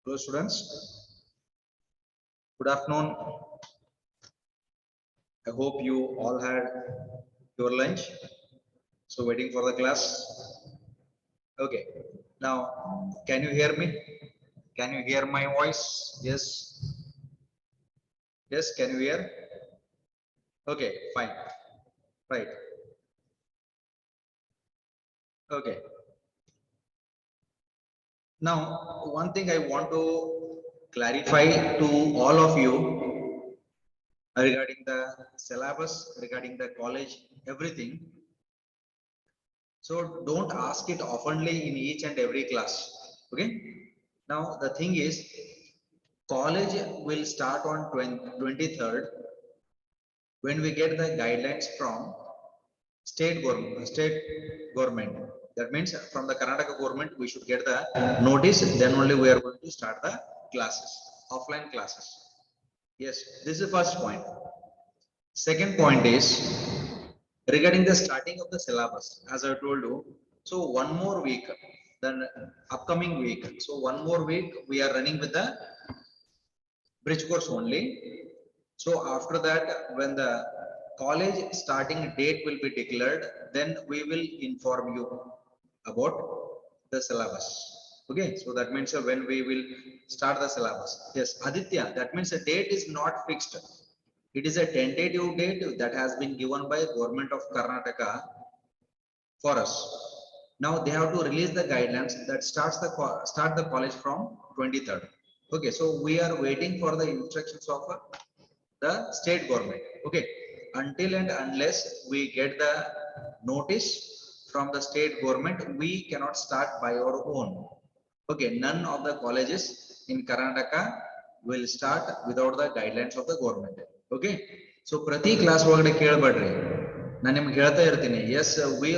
Hello students, good afternoon. I hope you all had your lunch. So waiting for the class. Okay, now can you hear me? Can you hear my voice? Yes. Yes, can you hear? Okay, fine. Right. Okay. Now, one thing I want to clarify to all of you regarding the syllabus, regarding the college, everything. So don't ask it oftenly in each and every class. Okay. Now the thing is, college will start on 23rd when we get the guidelines from state government. That means from the Karnataka government we should get the notice. Then only we are going to start the classes, offline classes. Yes, this is the first point. Second point is regarding the starting of the syllabus, as I told you. So one more week, then upcoming week. So one more week we are running with the bridge course only. So after that, when the college starting date will be declared, then we will inform you about the syllabus. Okay, so that means when we will start the syllabus. Yes, Aditya, that means the date is not fixed. It is a tentative date that has been given by government of Karnataka for us. Now they have to release the guidelines that start the college from 23rd. Okay, so we are waiting for the instructions of the state government. Okay, until and unless we get the notice from the state government, we cannot start by our own. Okay, none of the colleges in Karnataka will start without the guidelines of the government. Okay, so prati class ಒಳಗಡೆ ಕೇಳಬೇಡ್ರಿ. ನಾನು ನಿಮ್ಗೆ ಹೇಳ್ತಾ ಇರ್ತೀನಿ. Yes, we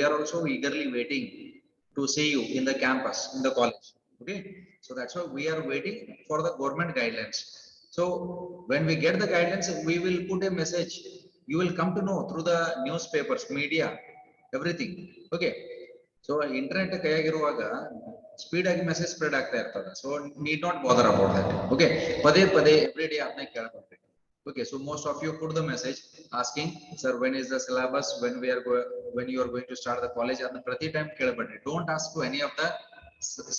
are also eagerly waiting to see you in the campus, in the college. Okay, so that's why we are waiting for the government guidelines. So when we get the guidelines, we will put a message. You will come to know through the newspapers, media, everything. Okay, so internet ಕೈಯಾಗಿರುವಾಗ speed ಆಗಿ message spread ಆಗ್ತಾ ಇರ್ತದೆ. So need not bother about that. Okay, ಪದೇ ಪದೇ every day ಅದನ್ನ ಕೇಳ್ಕೊಂಡ್ರಿ. Okay, so most of you put the message asking, sir, when is the syllabus, when you are going to start the college, adna prati time kelabadri. Don't ask to any of the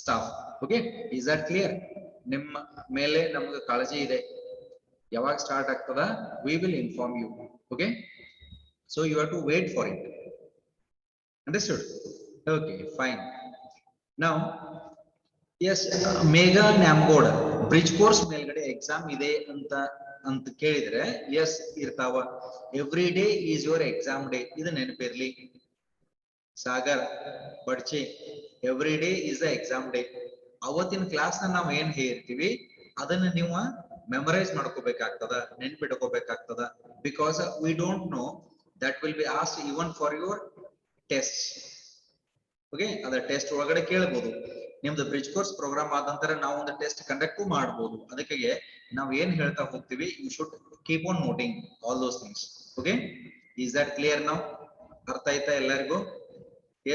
staff. Okay, is that clear? Nimma mele namaga kalaji ide, yaವಾಗ start ಆಗ್ತದ we will inform you. Okay, so you have to wait for it. Understood? Okay, fine. Now yes, Mega Namgod bridge course ಮೇಲ್ಗಡೆ exam ಇದೆ ಅಂತ ಕೇಳಿದ್ರೆ yes ಇರ್ತಾವ. Every day is your exam day, ಇದು ನೆನಪಿರ್ಲಿ. ಸಾಗರ್ ಬಡ್ಚಿ, every day is the exam day. ಅವತ್ತಿನ class ನಾವು ಏನ್ ಹೇಳ್ತೀವಿ ಅದನ್ನ ನೀವು ಮೆಮರೈಸ್ ಮಾಡ್ಕೋಬೇಕಾಗ್ತದ, ನೆನ್ಪಿಟ್ಕೋಬೇಕಾಗ್ತದ. Because we don't know that will be asked even for your test. Okay, ಅದ ಟೆಸ್ಟ್ ಒಳಗಡೆ ಕೇಳಬಹುದು. ನಿಮ್ದು ಬ್ರಿಡ್ಜ್ ಕೋರ್ಸ್ ಪ್ರೋಗ್ರಾಮ್ ಆದ ನಂತರ ನಾವು ಒಂದು ಟೆಸ್ಟ್ ಕಂಡಕ್ಟ್ ಮಾಡಬಹುದು. ಅದಕ್ಕೆ ನಾವು ಏನ್ ಹೇಳ್ತಾ ಹೋಗ್ತೀವಿ, you should keep on noting all those things. Okay, is that clear now? ಅರ್ಥ ಆಯ್ತಾ ಎಲ್ಲರಿಗೂ?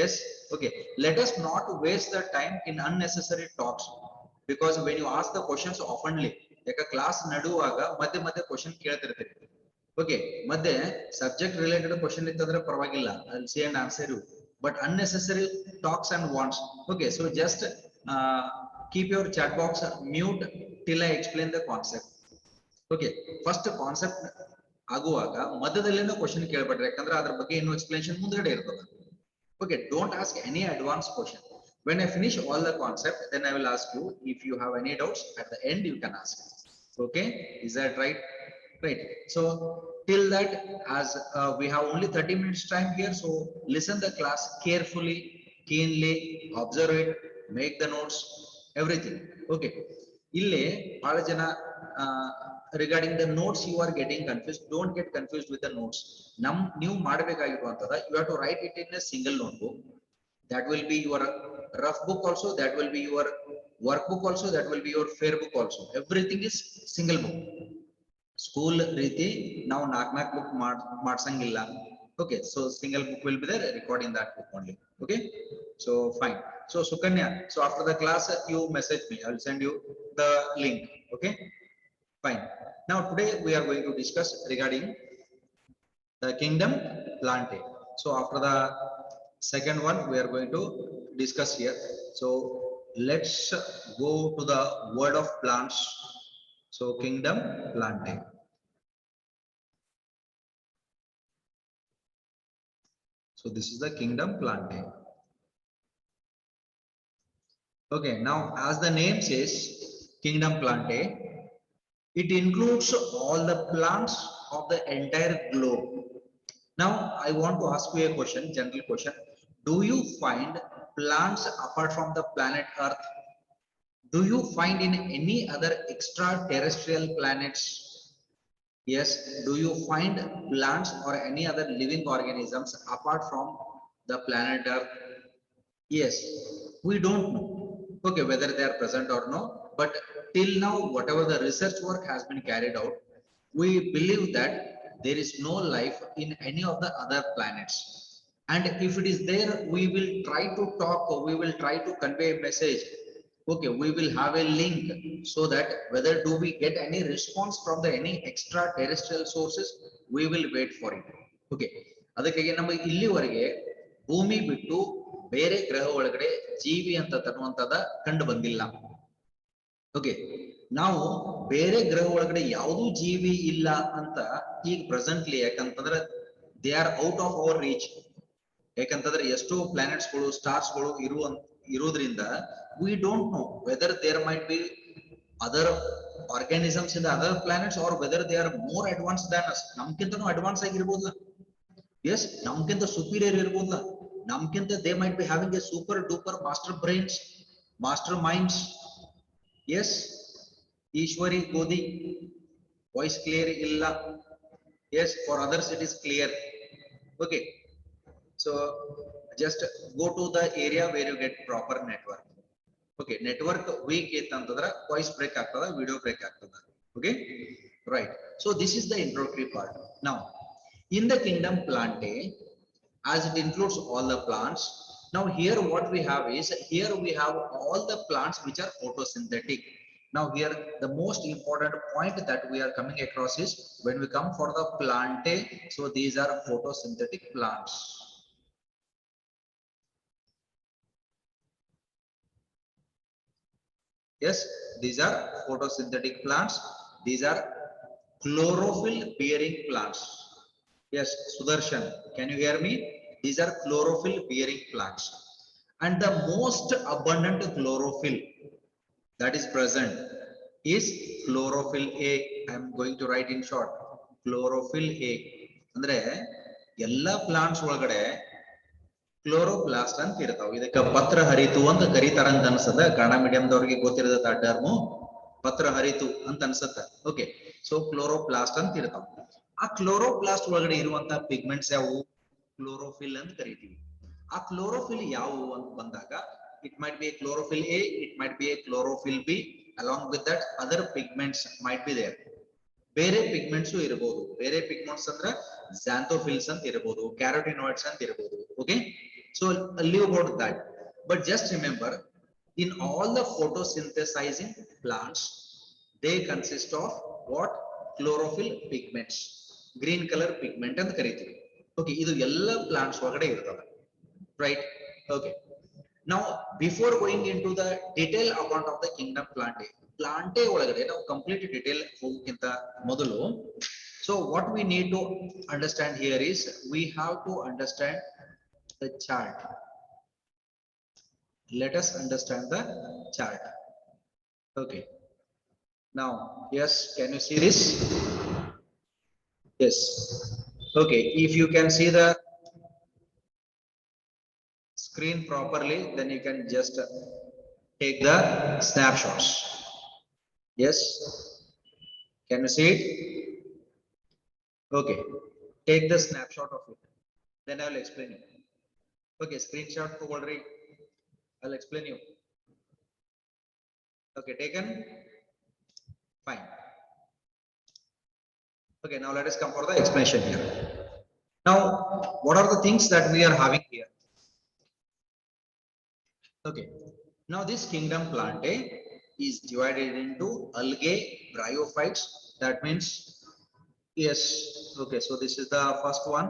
Yes. Okay, let us not waste the time in unnecessary talks. Because when you ask the questions ಆಫನ್ಲಿ, ಯಾಕ ಕ್ಲಾಸ್ ನಡುವಾಗ ಮಧ್ಯೆ ಮಧ್ಯೆ question ಕೇಳ್ತಿರ್ತೀವಿ. Okay, ಮಧ್ಯೆ ಸಬ್ಜೆಕ್ಟ್ ರಿಲೇಟೆಡ್ ಕ್ವಶನ್ ಇತ್ತಂದ್ರೆ ಪರವಾಗಿಲ್ಲ, I will say and answer you. But unnecessary talks and wants. Okay, so just keep your chat box mute till I explain the concept. Okay, first concept ಆಗುವಾಗ ಮಧ್ಯದಲ್ಲಿನ question ಕೇಳಬೇಡ್ರಿ, ಯಾಕಂದ್ರೆ ಅದ್ರ ಬಗ್ಗೆ ಇನ್ನೂ explanation ಮುಂದ್ಗಡೆ ಇರ್ತದೆ. Okay, don't ask any advanced question. When I finish all the concept, then I will ask you. If you have any doubts at the end, you can ask. Okay, is that right? Right. So till that, as we have only 30 minutes time here, so listen the class carefully, keenly, observe it, make the notes, everything. Okay, ille baala jana regarding the notes you are getting confused. Don't get confused with the notes. ನೀವು ಮಾಡಬೇಕಾಗಿರುವಂತದ, you have to write it in a single notebook. That will be your rough book also, that will be your workbook also, that will be your fair book also. Everything is single book. School ರೀತಿ ನಾವು ನಾಲ್ಕು book ಮಾಡ್ಸಂಗಿಲ್ಲ. Okay, so single book will be there, record in that book only. Okay, So fine. So Sukanya, so after the class you message me. I'll send you the link. Okay. Fine. Now today we are going to discuss regarding the kingdom plantae. So after the second one we are going to discuss here. So let's go to the word of plants. So kingdom plantae. So this is the kingdom plantae. Okay, now as the name says, kingdom plantae, it includes all the plants of the entire globe. Now I want to ask you a question, general question. Do you find plants apart from the planet Earth? Do you find in any other extraterrestrial planets? Yes. Do you find plants or any other living organisms apart from the planet Earth? Yes, we don't know. Okay, whether they are present or no, but till now, whatever the research work has been carried out, we believe that there is no life in any of the other planets. And if it is there, we will try to talk, or we will try to convey a message. Okay, we will have a link so that whether do we get any response from the any extraterrestrial sources, we will wait for it. Okay, ಅದಕ್ಕಾಗಿ ನಮ್ಮ ಇಲ್ಲಿವರೆಗೆ ಭೂಮಿ ಬಿಟ್ಟು ಬೇರೆ ಗ್ರಹ ಒಳಗಡೆ ಜೀವಿ ಅಂತ ತರುವಂತದ ಕಂಡು ಬಂದಿಲ್ಲ. ಓಕೆ, ನಾವು ಬೇರೆ ಗ್ರಹ ಒಳಗಡೆ ಯಾವುದೂ ಜೀವಿ ಇಲ್ಲ ಅಂತ ಈಗ ಪ್ರೆಸೆಂಟ್ಲಿ, ಯಾಕಂತಂದ್ರೆ they are out of our reach. ಯಾಕಂತಂದ್ರೆ ಎಷ್ಟೋ ಪ್ಲಾನೆಟ್ಸ್ ಗಳು, ಸ್ಟಾರ್ಸ್ ಗಳು ಇರೋದ್ರಿಂದ we don't know whether there might be other organisms in the other planets or whether they are more advanced than us. ನಮ್ಕಿಂತನೂ ಅಡ್ವಾನ್ಸ್ ಆಗಿರ್ಬೋದಲ್ಲ. Yes, namkinta superior irboda. Namkinta they might be having a super duper master brains, master minds. Yes, Ishwari Godi, voice clear illa. Yes, for others it is clear. Okay, so just go to the area where you get proper network. Okay, network weak itantadra voice break ಆಗ್ತದ, video break ಆಗ್ತದ. Okay, right. So this is the introductory part. Now in the kingdom plantae, as it includes all the plants, now here what we have is, here we have all the plants which are photosynthetic. Now here the most important point that we are coming across is when we come for the plantae, so these are photosynthetic plants. Yes, these are photosynthetic plants. These are chlorophyll bearing plants. Yes, Sudarshan, can you hear me? These are chlorophyll bearing plants. And the most abundant chlorophyll that is present is chlorophyll A. I am going to write in short, chlorophyll A. Andre, yella plants ಒಳಗಡೆ chloroplast ಅಂತ ಇರ್ತಾವ. ಇದಕ್ಕೆ ಪತ್ರ ಹರಿತು ಅಂತ ಕರೀತಾರಂತ ಅನ್ಸದ. ಕನ್ನಡ ಮೀಡಿಯಂದವ್ರಿಗೆ ಗೊತ್ತಿರದ term ಪತ್ರ ಹರಿತು ಅಂತ ಅನ್ಸತ್ತ. Okay, so chloroplast ಅಂತ ಇರ್ತಾವ. ಆ ಕ್ಲೋರೋಪ್ಲಾಸ್ಟ್ ಒಳಗಡೆ ಇರುವಂತಹ ಪಿಗ್ಮೆಂಟ್ಸ್ ಯಾವುವು? ಕ್ಲೋರೋಫಿಲ್ ಅಂತ ಕರಿತೀವಿ. ಆ ಕ್ಲೋರೋಫಿಲ್ ಯಾವುವು ಅಂತ ಬಂದಾಗ, it might be a chlorophyll A, it might be a chlorophyll B, along with that other pigments might be there. ಬೇರೆ ಪಿಗ್ಮೆಂಟ್ಸ್ ಇರಬಹುದು. ಬೇರೆ ಪಿಗ್ಮೆಂಟ್ಸ್ ಅಂದ್ರೆ ಝಾಂಥೋಫಿಲ್ಸ್ ಅಂತ ಇರಬಹುದು, ಕ್ಯಾರೋಟಿನಾಯ್ಡ್ಸ್ ಅಂತ ಇರಬಹುದು. Okay, so leave about that, but just remember, in all the photosynthesizing plants, they consist of what? Chlorophyll pigments, green color pigment ಅಂತ ಕರೀತೀವಿ. ಓಕೆ, ಇದು ಎಲ್ಲ ಪ್ಲಾಂಟ್ಸ್ ಒಳಗಡೆ ಇರ್ತವೆ, right? Okay, now before going into the detail account of the kingdom plantae ಒಳಗಡೆ ನಾವು complete detail ಹೋಗೋಕ್ಕಿಂತ ಮೊದಲು, so what we need to understand here is, we have to understand the chart. Let us understand the chart. Okay, now yes, can you see this? Yes. Okay, if you can see the screen properly, then you can just take the snapshots. Yes, can you see it? Okay, take the snapshot of it, then I will explain you. Okay, screenshot already, I'll explain you. Okay, taken? Fine. Okay, now let us come for the explanation here. Now, what are the things that we are having here? Okay, now this kingdom plantae is divided into algae, bryophytes. That means, yes, okay, so this is the first one,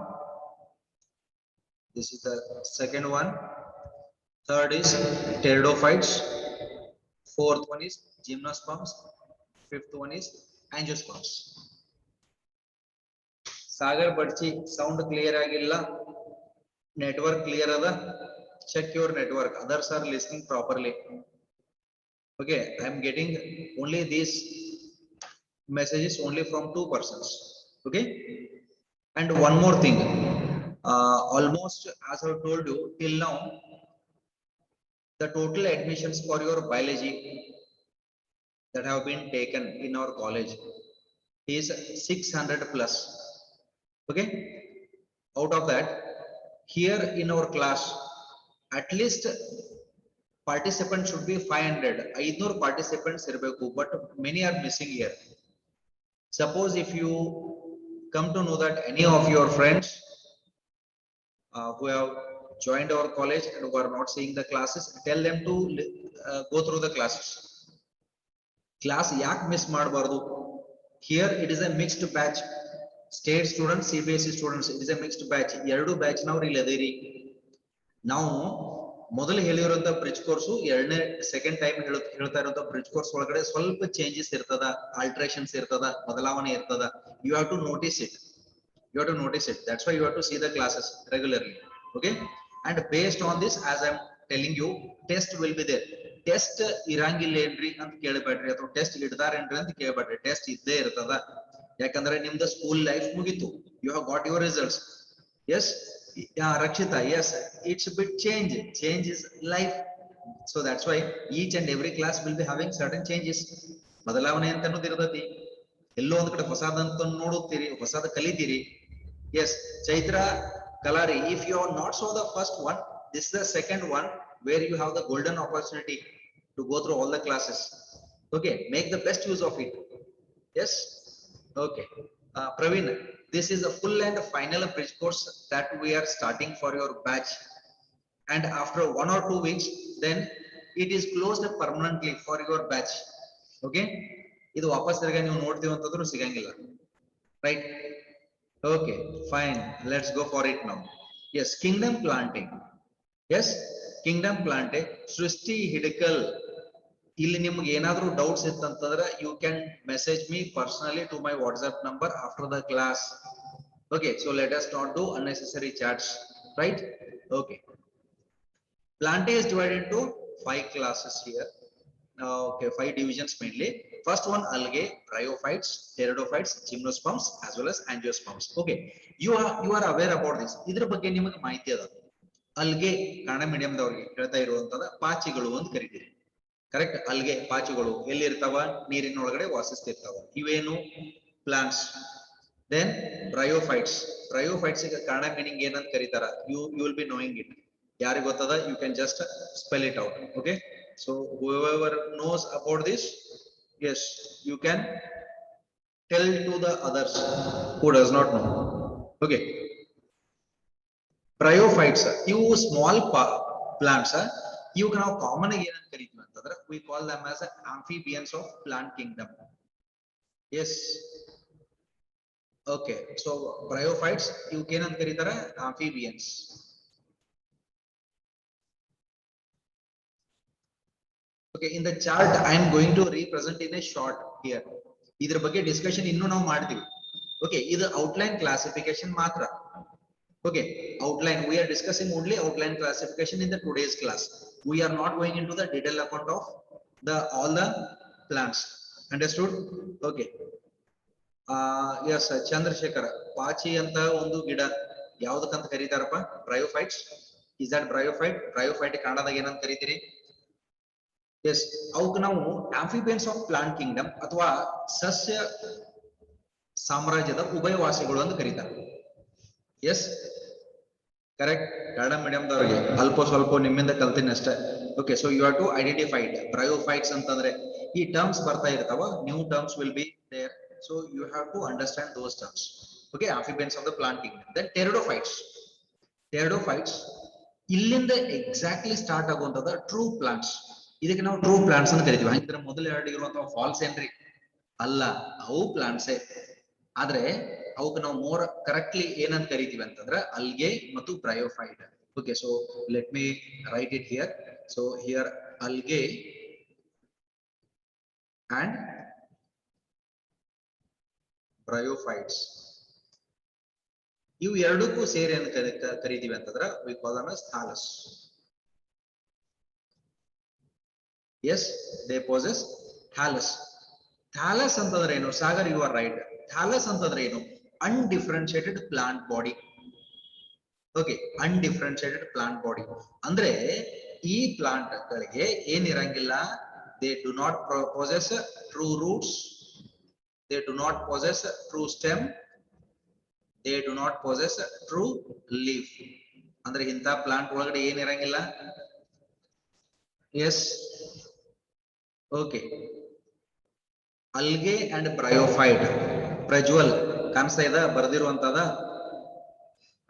this is the second one, third is pteridophytes, fourth one is gymnosperms, fifth one is angiosperms. Sagar Badchi, sound clear agilla, network clear ada, check your network, others are listening properly. Okay, I am getting only these messages only from two persons. Okay, and one more thing, almost as I told you till now, the total admissions for your biology that have been taken in our college is 600 plus. Okay, out of that, here in our class, at least participants should be 500. 500 participants irbeku, but many are missing here. Suppose if you come to know that any of your friends who have joined our college and who are not seeing the classes, tell them to go through the classes. Class yak miss ಮಾಡಬಾರದು. Here it is a mixed batch. State students, CBSE students, it is a mixed batch. ಎರಡು batch ನವರು ಇಲ್ಲಿ ಅದೇರಿ. ನಾವು ಮೊದಲು ಹೇಳಿರುವಂತ bridge course ಎರಡನೇ second time ಹೇಳ್ತಾ ಇರುವಂತ bridge course ಒಳಗಡೆ ಸ್ವಲ್ಪ ಚೇಂಜಸ್ ಇರ್ತದ, ಆಲ್ಟ್ರೇಷನ್ಸ್ ಇರ್ತದ, ಬದಲಾವಣೆ ಇರ್ತದ. You have to notice it. You have to notice it. That's why you have to see the classes regularly. Okay, and based on this, as I'm telling you, test will be there. Test ಇರಂಗಿಲ್ಲ ಏನ್ರಿ ಅಂತ ಕೇಳಬೇಡ್ರಿ, ಅಥವಾ test ಇಡ್ತಾರೇನ್ರಿ ಅಂತ ಕೇಳಬೇಡ್ರಿ. Test ಇದ್ದೇ ಇರ್ತದ, ಯಾಕಂದ್ರೆ ನಿಮ್ದು school life ಮುಗಿತು. You have got your results. Yes, Rakshita, yes, it's a bit change is life. So that's why each and every class will be having certain changes. ಬದಲಾವಣೆ ಅಂತ ಅನ್ನೋದು ಇರ್ತೈತಿ. ಎಲ್ಲೋ ಒಂದ್ ಕಡೆ ಹೊಸದಂತ ನೋಡುತ್ತೀರಿ, ಹೊಸದ ಕಲಿತೀರಿ. Yes, Chaitra Kalari, if you are not saw the first one, this is the second one where you have the golden opportunity to go through all the classes. Okay, make the best use of it. Yes, okay. Praveen, this is a full and final bridge course that we are starting for your batch, and after 1 or 2 weeks, then it is closed permanently for your batch. Okay, ಇದು ವಾಪಸ್ ತಿರ್ಗಾ ನೀವು ನೋಡ್ತೀವಿ ಅಂತಂದ್ರೂ ಸಿಗಂಗಿಲ್ಲ, right? Okay, fine, let's go for it now. Yes, kingdom planting. Yes, kingdom planting. Srishti Hidikal, ಇಲ್ಲಿ ನಿಮ್ಗೆ ಏನಾದರೂ doubts ಇತ್ತಂತಂದ್ರೆ you can message me personally to my WhatsApp number after the class. Okay, so let us not do unnecessary chats, right? Okay, planting is divided into 5 classes here. Okay, 5 divisions mainly. First one, algae, bryophytes, pteridophytes, gymnosperms, as well as angiosperms. Okay, you are aware about this. ಇದರ ಬಗ್ಗೆ ನಿಮಗೆ ಮಾಹಿತಿ ಅದ. algae Kannada medium ದವರಿಗೆ ಹೇಳ್ತಾ ಇರುವಂತದ ಪಾಚಿಗಳು ಅಂತ ಕರೀತೀರಿ. Correct? algae ಪಾಚಿಗಳು ಎಲ್ಲಿ ಇರ್ತಾವ? ನೀರಿನ ಒಳಗಡೆ ವಾಸಿಸ್ತಿರ್ತಾವ. ಇವೇನು? plants. Then bryophytes. bryophytes ಗೆ ಕನ್ನಡ ಮೀನಿಂಗ್ ಏನಂತ ಕರೀತಾರ? You will be knowing it. ಯಾರಿಗೆ ಗೊತ್ತದ? You can just spell it out. Okay, so whoever knows about this, yes, you can tell to the others who does not know. Okay, bryophytes, you small plants, you can have common ಏನಂತ ಕರೀತೀವಿ ಅಂತಂದ್ರೆ we call them as amphibians of plant kingdom. Yes, okay, so bryophytes you ಏನಂತ ಕರೀತಾರೆ? amphibians. Okay, in the chart I am going to represent in a short here. ಇದರ ಬಗ್ಗೆ discussion ಇನ್ನೂ ನಾವು ಮಾಡ್ತೀವಿ. Okay, ಇದು outline classification ಮಾತ್ರ. Okay, outline, we are discussing only outline classification in the today's class. We are not going into the detailed account of all the plants. Understood? Okay. Yes, Chandrasekhar, ಪಾಚಿ ಅಂತ ಒಂದು ಗಿಡ ಯಾವ್ದಕ್ಕಂತ ಕರೀತಾರಪ್ಪ? bryophytes. Is that bryophyte? bryophyte ಕನ್ನಡದಾಗ ಏನಂತ ಕರೀತೀರಿ? Yes, ಅವಕ್ಕೆ ನಾವು amphibians of plant kingdom ಅಥವಾ ಸಸ್ಯ ಸಾಮ್ರಾಜ್ಯದ ಉಭಯವಾಸಿಗಳು ಅಂತ ಕರೀತಾರೆ. Yes, correct. ಕನ್ನಡ ಮೀಡಿಯಂ ದವರಿಗೆ ಅಲ್ಪ ಸ್ವಲ್ಪ ನಿಮ್ಮಿಂದ ಕಲ್ತೀನಿ ಅಷ್ಟೇ. Okay, so you have to identify it. bryophytes ಅಂತಂದ್ರೆ ಈ ಟರ್ಮ್ಸ್ ಬರ್ತಾ ಇರ್ತಾವ, new terms will be there, so you have to understand those terms. Okay, amphibians of the plant kingdom. Then pteridophytes. ಇಲ್ಲಿಂದ ಎಕ್ಸಾಕ್ಟ್ಲಿ ಸ್ಟಾರ್ಟ್ ಆಗುವಂತದ ಟ್ರೂ ಪ್ಲಾಂಟ್ಸ್. ಇದಕ್ಕೆ ನಾವು true plants ಅಂತ ಕರಿತೀವಿ. ಹಂಗಿದ್ರೆ ಮೊದಲು ಎರಡು ಇರುವಂತಹ ಫಾಲ್ಸ್ ಏನ್ರಿ? ಅಲ್ಲ, ಅವು ಪ್ಲಾಂಟ್ಸೇ. ಆದ್ರೆ ಅವಕ್ಕೆ ನಾವು ಮೋರ್ ಕರೆಕ್ಟ್ಲಿ ಏನಂತ ಕರಿತೀವಿ ಅಂತಂದ್ರೆ ಅಲ್ಗೆ ಮತ್ತು bryophyte. Okay, so let me right it here. So here algae and bryophytes. ಇವು ಎರಡಕ್ಕೂ ಸೇರಿ ಅಂತ ಕರಿತೀವಿ ಅಂತಂದ್ರೆ we call them as thallus. Yes, they possess thallus. Thallus ಅಂತಂದ್ರೆ ಏನು? Sagar, you are right. Thallus ಅಂತಂದ್ರೆ ಏನು? Undifferentiated plant body. Okay, undifferentiated plant body ಅಂದ್ರೆ ಈ ಪ್ಲಾಂಟ್ ಗಳಿಗೆ ಏನಿರಂಗಿಲ್ಲ. They do not possess true roots, they do not possess true stem, they do not possess true leaf. ಅಂದ್ರೆ ಇಂಥ ಪ್ಲಾಂಟ್ ಒಳಗಡೆ ಏನಿರಂಗಿಲ್ಲ. Yes, okay. Algae and bryophyte. Prajwal ಕಾಣಿಸ್ತಾ ಇದ ಬರ್ದಿರುವಂತದ?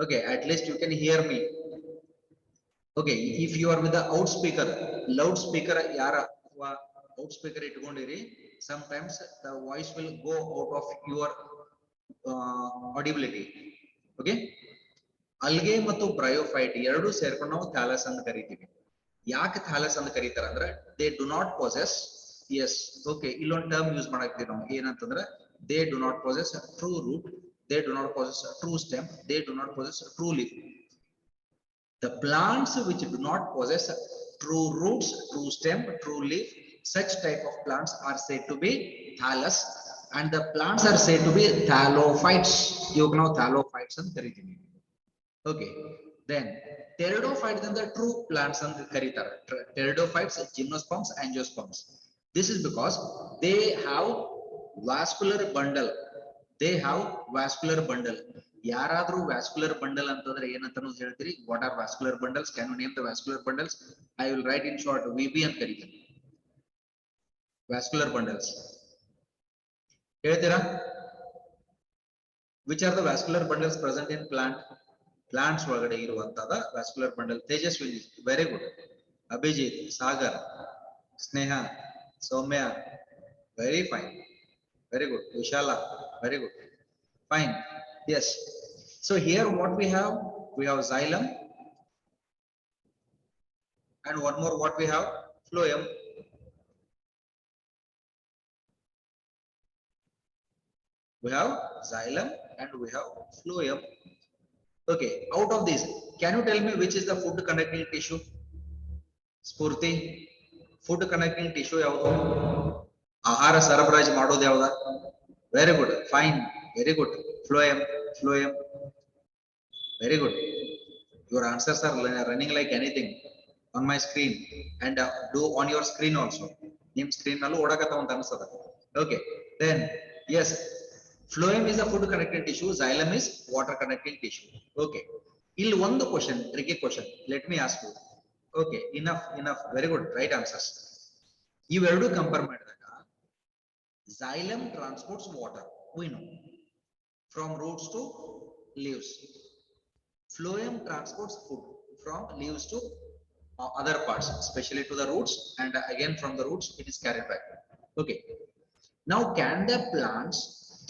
Okay, at least you can hear me. Okay, if you are with the loudspeaker yara loudspeaker ಇಟ್ಕೊಂಡಿರಿ, sometimes the voice will go out of your audibility. Okay, algae ಮತ್ತು bryophyte ಎರಡು ಸೇರ್ಕೊಂಡು ನಾವು ಥಾಲಸ್ ಅಂತ ಕರಿತೀವಿ. ಯಾಕೆ ಥಾಲಸ್ ಅಂತ ಕರೀತಾರ ಅಂದ್ರೆ they do not possess. Yes, okay, ಇಲ್ಲೊಂದು ಟರ್ಮ್ ಯೂಸ್ ಮಾಡಾಕ್ತೀವಿ ನಾವು ಏನಂತಂದ್ರೆ they do not possess true root, they do not possess a true stem, they do not possess a true leaf. The plants which do not possess true roots, true stem, true leaf, such type of plants are said to be thallus, and the plants are said to be thallophytes. You know thallophytes and kariತೀನಿ. Okay, then pteridophytes and the true plants and kariತಾರೆ. Pteridophytes, gymnosperms, angiosperms. This is because they have vascular bundle. They have vascular bundle. ಯಾರಾದ್ರೂ vascular bundle ಅಂತಂದ್ರೆ ಏನಂತ ಹೇಳ್ತೀರಿ? What are vascular bundles? Can you name the vascular bundles? I will write in short VB ಅಂತ ಕರೀತೀನಿ. Vascular bundles ಹೇಳ್ತೀರಾ? Which are the vascular bundles present in plants ಒಳಗಡೆ ಇರುವಂತದ vascular bundle? Tejaswi, very good. Abhijit, Sagar, Sneha, Soumya, very fine, very good. Vishala, very good, fine. Yes, so here what we have xylem, and one more, what we have? Phloem. We have xylem and we have phloem. Okay, out of these, can you tell me which is the food conducting tissue? Spurti, food conducting tissue ಯಾವುದು? ಆಹಾರ ಸರಬರಾಜು ಮಾಡೋದು ಯಾವ್ದ? Very good, fine, very good. Phloem, very good. Your answers are running like anything on my screen, and do on your screen also. ನಿಮ್ screen ನಲ್ಲೂ ಓಡಕತ್ತಾವ ಅಂತ ಅನ್ಸದ. Okay, then yes, phloem is the food connecting tissue, xylem is water connecting tissue. Okay, ಇಲ್ಲಿ ಒಂದು question, tricky question, let me ask you. Okay, enough, very good, right answers. ಇವೆರಡು compare ಮಾಡಿದಾಗ xylem transports water, we know, from roots to leaves. Phloem transports food from leaves to other parts, especially to the roots, and again from the roots it is carried back. Okay, now can the plants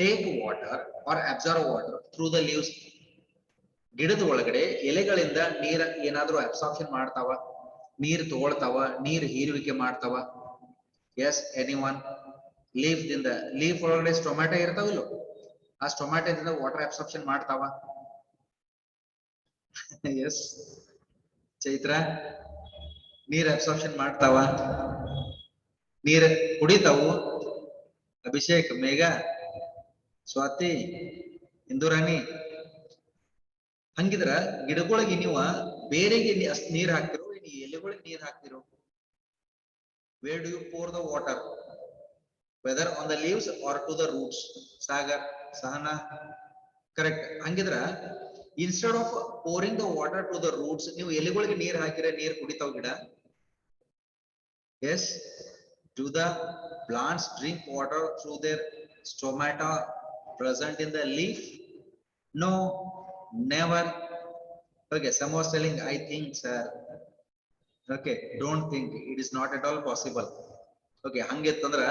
take water or absorb water through the leaves? ಗಿಡದ ಒಳಗಡೆ ಎಲೆಗಳಿಂದ ನೀರು ಏನಾದ್ರೂ absorption ಮಾಡ್ತಾವ? ನೀರು ತಗೊಳ್ತಾವ? ನೀರು ಹೀರುವಿಕೆ ಮಾಡ್ತಾವ? Yes, anyone? ಲೀಫ್ ದಿಂದ, ಲೀಫ್ ಒಳಗಡೆ ಸ್ಟೊಮ್ಯಾಟೊ ಇರ್ತಾವಿಲ್ಲ, ಆ ಸ್ಟೊಮ್ಯಾಟೊದಿಂದ ವಾಟರ್ ಅಬ್ಸಾರ್ಪ್ಷನ್ ಮಾಡ್ತಾವ? ಎಸ್ ಚೈತ್ರ, ನೀರ್ ಅಬ್ಸಾರ್ಪ್ಷನ್ ಮಾಡ್ತಾವ? ನೀರ್ ಕುಡಿತಾವು? ಅಭಿಷೇಕ್, ಮೇಘ, ಸ್ವಾತಿ, ಇಂದುರಾಣಿ. ಹಂಗಿದ್ರ ಗಿಡಗಳಿಗೆ ನೀವು ಬೇರೆಗೆ ನೀರ್ ಹಾಕ್ತಿರೋ, ಎಲೆಗಳಿಗೆ ನೀರ್ ಹಾಕ್ತಿರೋ? Where do you pour the water? Whether on the leaves or to the roots? Sagar, Sahana, correct. ಹಂಗಿದ್ರ instead of pouring the water to the roots, ನೀವು ಎಲೆಗಳಿಗೆ ನೀರ್ ಹಾಕಿದ್ರೆ ನೀರ್ ಕುಡಿತಾವ ಗಿಡ? Yes, do the plants drink water through their stomata present in the leaf? No, never. Okay, some was telling, I think, sir. Okay, don't think. It is not at all possible. Okay, ಹಂಗಿತ್ತಂದ್ರ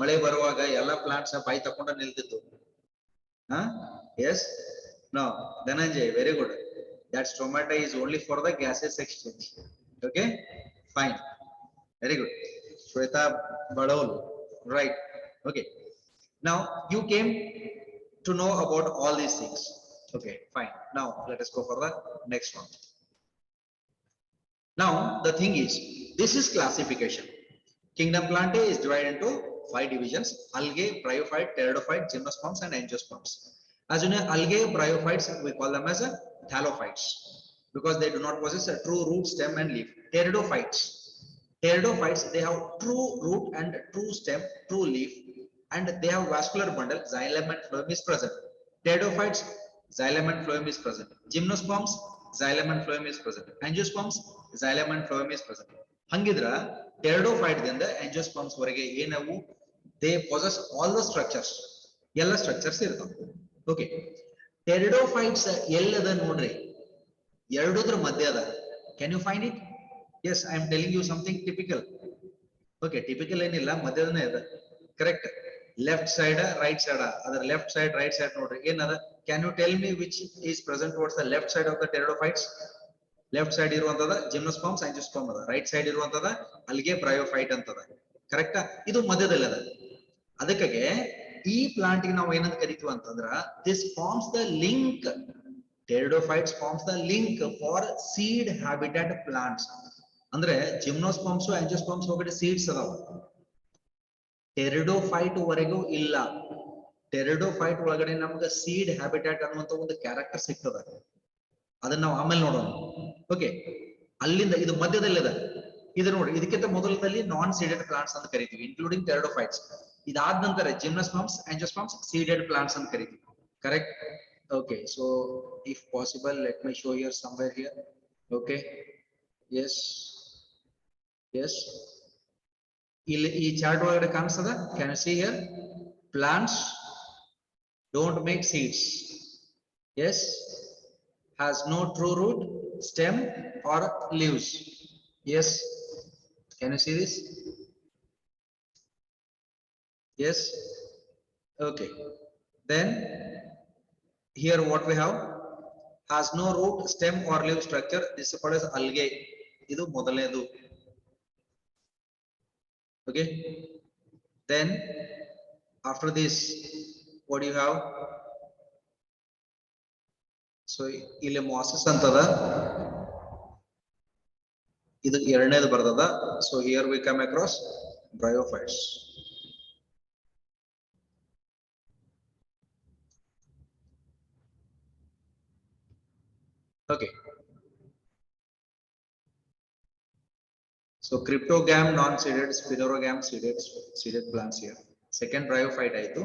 ಮಳೆ ಬರುವಾಗ ಎಲ್ಲ plants ಬಾಯಿ ತಕೊಂಡ ನಿಲ್ತಿತ್ತು. Huh? Yes? No. Dhananjay, very good. That stomata is only for the gases exchange. Okay? Fine. Very good. Shweta Badol. Right. Okay. Now you came to know about all these things. Okay, fine. Now let us go for the next one. Now the thing is, this is classification. Kingdom Plantae is divided into 5 divisions: algae, bryophyte, pteridophyte, gymnosperms, and angiosperms. As you know, algae, bryophytes, we call them as a thallophytes because they do not possess a true root, stem, and leaf. Pteridophytes, they have true root and true stem, true leaf, and they have vascular bundle. Xylem and phloem is present. Pteridophytes, xylem and phloem is present. Gymnosperms, xylem and phloem is present. Angiosperms, xylem and phloem is present. ಹಂಗಿದ್ರ pteridophyte ದಿಂದ angiosperms ವರೆಗೆ ಏನವು, they possess all the structures, ಎಲ್ಲ structures ಇರ್ತಾವ. Okay, pteridophytes ಎಲ್ಲದ ನೋಡ್ರಿ, ಎರಡೂದ್ರ ಮಧ್ಯ ಅದ. Can you find it? Yes, I am telling you something typical. Okay, typical ಏನಿಲ್ಲ, ಮಧ್ಯದನೇ ಅದ. Correct. Left side, right side, ಅದರ ಲೆಫ್ಟ್ ಸೈಡ್, ರೈಟ್ ಸೈಡ್ ನೋಡ್ರಿ ಏನದ. Can you tell me which is present towards the left side of the pteridophytes? Left side ಇರುವಂತದ gymnosperms, angiosperm ಅದ. Right side ಇರುವಂತದ ಅಲ್ಗೆ, bryophyte ಅಂತದ. ಕರೆಕ್ಟಾ? ಇದು ಮಧ್ಯದಲ್ಲಿ ಅದ. ಅದಕ್ಕಾಗೆ ಈ ಪ್ಲಾಂಟ್ ಗೆ ನಾವು ಏನಂತ ಕರಿತೀವಿ ಅಂತಂದ್ರ, this forms the link. Pteridophytes forms the link for seed habitat plants. ಅಂದ್ರೆ ಜಿಮ್ನೋಸ್ಪರ್ಮ್ಸ್, ಆಂಜಿಯೋಸ್ಪರ್ಮ್ಸ್ ಒಳಗಡೆ ಸೀಡ್ಸ್ ಅದಾವ, ಟೆರಡೋಫೈಟ್ ವರೆಗೂ ಇಲ್ಲ. ಟೆರಡೋಫೈಟ್ ಒಳಗಡೆ ನಮ್ಗೆ ಸೀಡ್ ಹ್ಯಾಬಿಟೆಟ್ ಅನ್ನುವಂತ ಒಂದು ಕ್ಯಾರೆಕ್ಟರ್ ಸಿಗ್ತದ. ಅದನ್ನ ನಾವು ಆಮೇಲೆ ನೋಡೋಣ. ಓಕೆ, ಅಲ್ಲಿಂದ ಇದು ಮಧ್ಯದಲ್ಲಿದೆ. ಇದು ನೋಡಿ, ಇದಕ್ಕಿಂತ ಮೊದಲದಲ್ಲಿ ನಾನ್ ಸೀಡೆಡ್ ಪ್ಲಾಂಟ್ಸ್ ಅಂತ ಕರಿತೀವಿ, ಇನ್ಕ್ಲೂಡಿಂಗ್ ಟೆರಡೋಫೈಟ್ಸ್. ಇದಾದ ನಂತರ ಜಿಮ್ನೋಸ್ಪರ್ಮ್ಸ್, ಆಂಜಿಯೋಸ್ಪರ್ಮ್ಸ್, ಸೀಡೆಡ್ ಪ್ಲಾಂಟ್ಸ್ ಅಂತ ಕರಿತೀವಿ. Correct? Okay, so if possible let me show here somewhere here. Okay, yes yes, ಇಲ್ಲಿ ಈ ಚಾರ್ಟ್ ಒಳಗಡೆ ಕಾಣಿಸ್ತದ. Can you see here? Plants don't make seeds. Yes, has no true root, stem, or leaves. Yes, can you see this? Yes. Okay, then here what we have, has no root, stem, or leaf structure. This is called as algae. Idu modaledu. Okay, then after this what do you have? So ಇಲ್ಲಿ mosses ಅಂತದ, ಇದು ಎರಡನೇದು ಬರ್ತದ. So here we come across bryophytes. Okay, so cryptogam non seeded, ಸ್ಪಿನೋರೋಗ್ಯಾಮ್ seeded plants here. Second bryophyte ಆಯ್ತು.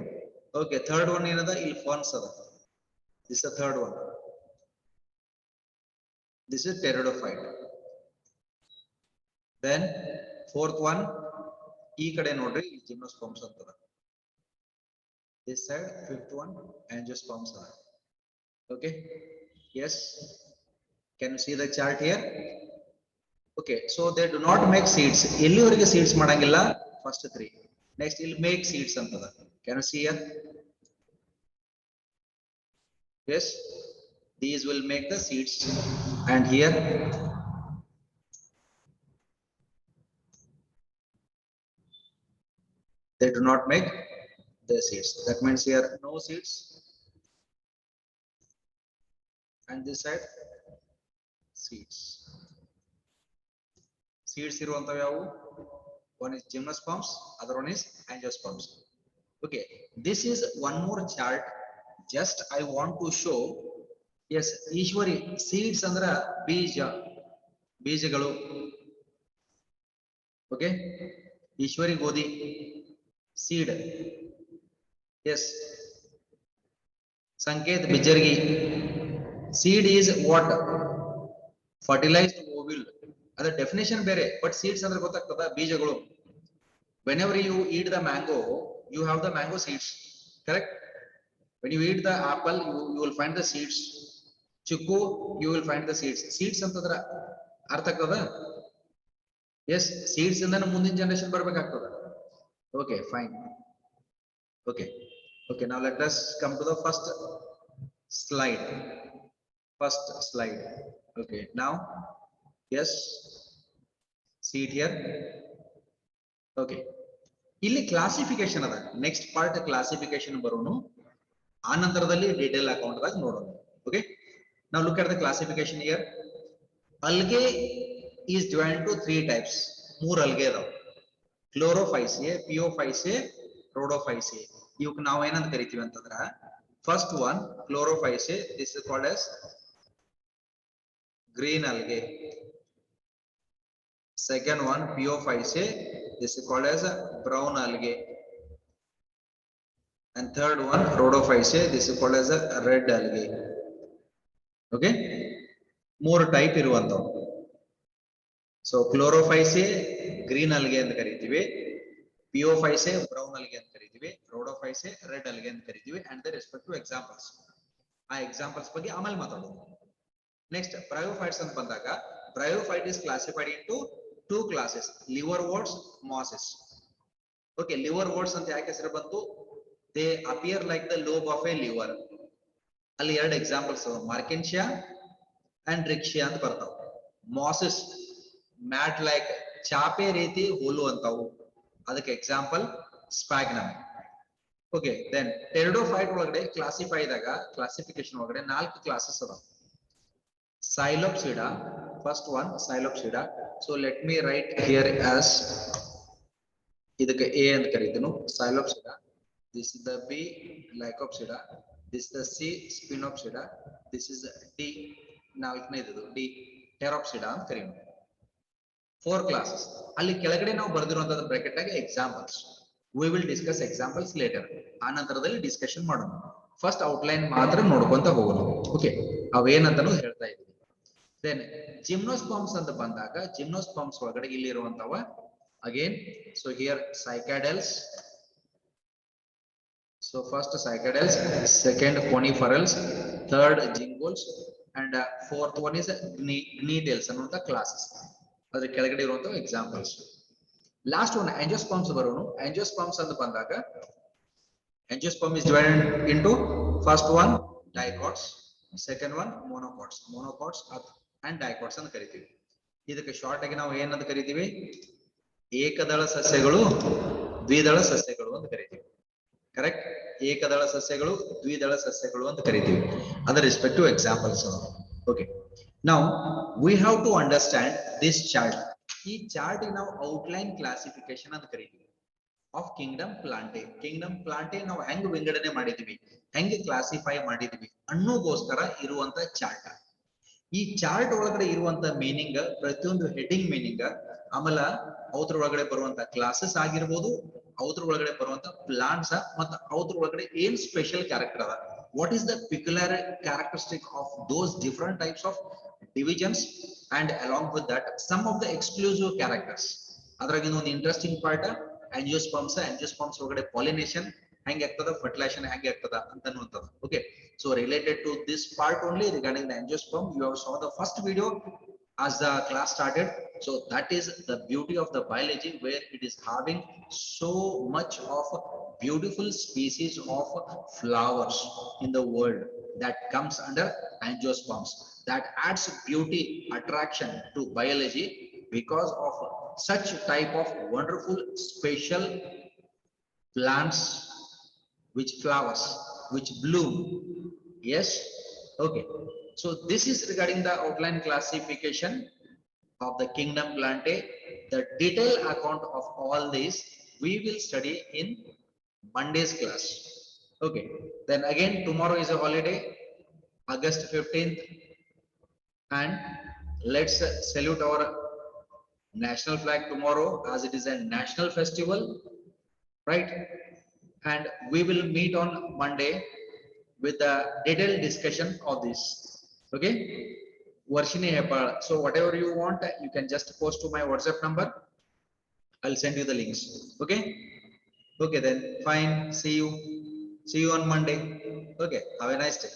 Okay, third one ಏನದ, ಇಲ್ಲಿ ferns ಅದ. This is third one. This is pteridophyte. Then fourth one, ee kade nodri gymnosperms antada. This side fifth one, angiosperms are. Okay, yes, can you see the chart here? Okay, so they do not make seeds. Ellivariga seeds madangilla first three. Next will make seeds antada. Can you see here? Yes, these will make the seeds. And here they do not make the seeds. That means here no seeds. And this side seeds. Seeds iruvantavu yavu? One is gymnosperms, other one is angiosperms. Okay, this is one more chart. Just I want to show. Yes, Ishwari, seeds andra ಬೀಜಗಳು. Okay, Ishwari Godi, seed. Yes, Sanket Bijargi, seed is what? Fertilized ovule. Other definition bere, but seeds andre gottagtada ಬೀಜಗಳು. Whenever you eat the mango, you have the mango seeds. Correct? When you eat the apple, you will find the seeds. Chiku, you will find the seeds. Seeds ಅಂತಂದ್ರ ಅರ್ಥ ಆಗ್ತದ? Yes, seeds ಇಂದನ ಮುಂದಿನ generation ಬರ್ಬೇಕಾಗ್ತದ. Okay, fine. Okay. Okay, now let us come to the first slide. First slide. Okay, now, yes, see it here. Okay. ಇಲ್ಲಿ classification ಅದ. Next part classification ಬರೋನು, ಆ ನಂತರದಲ್ಲಿ detail account ದಾಗ ನೋಡೋಣ. Okay, now look at the classification here. Algae is divided into 3 types. 3 algae ಅದಾವ. Chlorophyceae, Phaeophyceae, Rhodophyceae. ಇವಕ್ಕೆ ನಾವು ಏನಂತ ಕರಿತೀವಿ ಅಂತಂದ್ರ, first one Chlorophyceae, this is called as green algae. Second one Phaeophyceae, this is called as brown algae. And third one Rhodophyceae, this is called as red algae. Okay, ಮೂರು type ಇರುವಂತವು. So Chlorophyceae green algae ಅಂತ ಕರಿತೀವಿ, Phaeophyceae brown algae ಅಂತ ಕರಿತೀವಿ, Rhodophyceae red algae ಅಂತ ಕರಿತೀವಿ. And the respective examples, ಆ examples ಬಗ್ಗೆ ಆಮೇಲೆ ಮಾತಾಡೋಣ. ನೆಕ್ಸ್ಟ್ ಬ್ರಯೋಫೈಟ್ಸ್ ಅಂತ ಬಂದಾಗ, bryophyte is classified into 2 classes, liverworts, mosses. Okay, liverworts ಅಂತ ಯಾಕೆ ಹೆಸರು ಬಂತು? They appear like the lobe of a liver. ಅಲ್ಲಿ ಎರಡು ಎಕ್ಸಾಂಪಲ್ಸ್, ಮಾರ್ಕೆನ್ಶಿಯಾ ಅಂಡ್ ರಿಕ್ಷಿಯಾ ಅಂತ ಬರ್ತಾವ. ಮಾಸಸ್ ಮ್ಯಾಟ್ ಲೈಕ್ ಚಾಪೆ ರೀತಿ ಹುಲ್ಲು ಅಂತವು, ಅದಕ್ಕೆ example sphagnum. Okay, then pteridophyte ಒಳಗಡೆ ಕ್ಲಾಸಿಫಿಕೇಶನ್ ಒಳಗಡೆ 4 ಕ್ಲಾಸಸ್ ಅದಾವ. Xylopsida, first one Xylopsida. So let me write here as ಇದಕ್ಕೆ A ಅಂತ ಕರೀತೀನು, Xylopsida. This is the B, Lycopsida. This is the C, Spinopsida. This is D, ನಾಲ್ಕನೇದು D, Pteropsida ಅಂತ ಕರೀತೀವಿ. 4 classes. ಅಲ್ಲಿ ಕೆಳಗಡೆ ನಾವು ಬರೆದಿರುವಂತದ್ದು ಬ್ರಾಕೆಟ್ ಆಗಿ examples. We will discuss examples later. ಆ ನಂತರದಲ್ಲಿ ಡಿಸ್ಕಷನ್ ಮಾಡೋಣ. ಫಸ್ಟ್ ಔಟ್ಲೈನ್ ಮಾತ್ರ ನೋಡ್ಕೊಂತ ಹೋಗೋಣ. ಓಕೆ, ಅವೇನಂತನೂ ಹೇಳ್ತಾ ಇದ್ದೀವಿ. Then gymnosperms ಅಂತ ಬಂದಾಗ, gymnosperms ಒಳಗಡೆ ಇಲ್ಲಿ ಇರುವಂತವ again, so here cycadales. So first cycadales, second coniferals, third gingols, and fourth one is gnidales ಅನ್ನುವಂತ ಕ್ಲಾಸಸ್. ಅದರ ಕೆಳಗಡೆ ಇರುವಂತ examples. Last one angiosperms ಬರೋನು. angiosperms ಅಂತ ಬಂದಾಗ, angiosperm is divided into first one dicots, second one monocots and dicots ಅಂತ ಕರಿತೀವಿ. ಇದಕ್ಕೆ short ಆಗಿ ನಾವು ಏನಂತ ಕರಿತೀವಿ? ಏಕದಳ ಸಸ್ಯಗಳು, ದ್ವಿದಳ ಸಸ್ಯಗಳು ಅಂತ ಕರಿತೀವಿ. ಕರೆಕ್ಟ್, ಏಕದಳ ಸಸ್ಯಗಳು, ದ್ವಿದಳ ಸಸ್ಯಗಳು ಅಂತ ಕರಿತೀವಿ. ಅದರ respective examples. Okay, now we have to understand this chart. ಈ ಚಾರ್ಟ್ ನಾವು ಔಟ್ಲೈನ್ ಕ್ಲಾಸಿಫಿಕೇಶನ್ ಅಂತ ಕರಿತೀವಿ of kingdom plantae. Kingdom plantae ನಾವು ಹೆಂಗ್ ವಿಂಗಡಣೆ ಮಾಡಿದೀವಿ, ಹೆಂಗೆ ಕ್ಲಾಸಿಫೈ ಮಾಡಿದೀವಿ ಅನ್ನೋಗೋಸ್ಕರ ಇರುವಂತ ಚಾರ್ಟ್. ಈ ಚಾರ್ಟ್ ಒಳಗಡೆ ಇರುವಂತ ಮೀನಿಂಗ್, ಪ್ರತಿಯೊಂದು ಹೆಡಿಂಗ್ ಮೀನಿಂಗ್, ಆಮೇಲೆ ಅವ್ರ ಒಳಗಡೆ ಬರುವಂತ ಕ್ಲಾಸಸ್ ಆಗಿರ್ಬೋದು, ಅವ್ರ ಒಳಗಡೆ ಬರುವಂತ ಪ್ಲಾಂಟ್ಸ್, ಮತ್ತು ಅವ್ರ ಒಳಗಡೆ ಏನ್ ಸ್ಪೆಷಲ್ ಕ್ಯಾರೆಕ್ಟರ್ ಅದ, what is the particular characteristic of those different types of divisions, and along with that some of the exclusive characters. ಅದ್ರಾಗಿನ ಒಂದು ಇಂಟ್ರೆಸ್ಟಿಂಗ್ ಪಾರ್ಟ್ angiosperms ಒಳಗಡೆ ಪಾಲಿನೇಷನ್ ಹೆಂಗೆ ಆಗ್ತದ, ಫರ್ಟಿಲೈಸೇಷನ್ ಹೆಂಗೆ ಆಗ್ತದ ಅಂತ ಅನ್ನುವಂಥದ್ದು. Okay, so related to this part only regarding the angiosperm, you have saw the first video as the class started. So that is the beauty of the biology, where it is having so much of beautiful species of flowers in the world that comes under angiosperms. That adds beauty, attraction to biology because of such type of wonderful special plants which flowers, which bloom. Yes, okay, so this is regarding the outline classification of the kingdom Plantae. The detailed account of all this we will study in Monday's class. Okay, then again tomorrow is a holiday, August 15th, and let's salute our national flag tomorrow, as it is a national festival, right? And we will meet on Monday with the detailed discussion of this. Okay, Varshini Hepal. So whatever you want, you can just post to my WhatsApp number. I'll send you the links. Okay, okay, then fine. See you on Monday. Okay, have a nice day.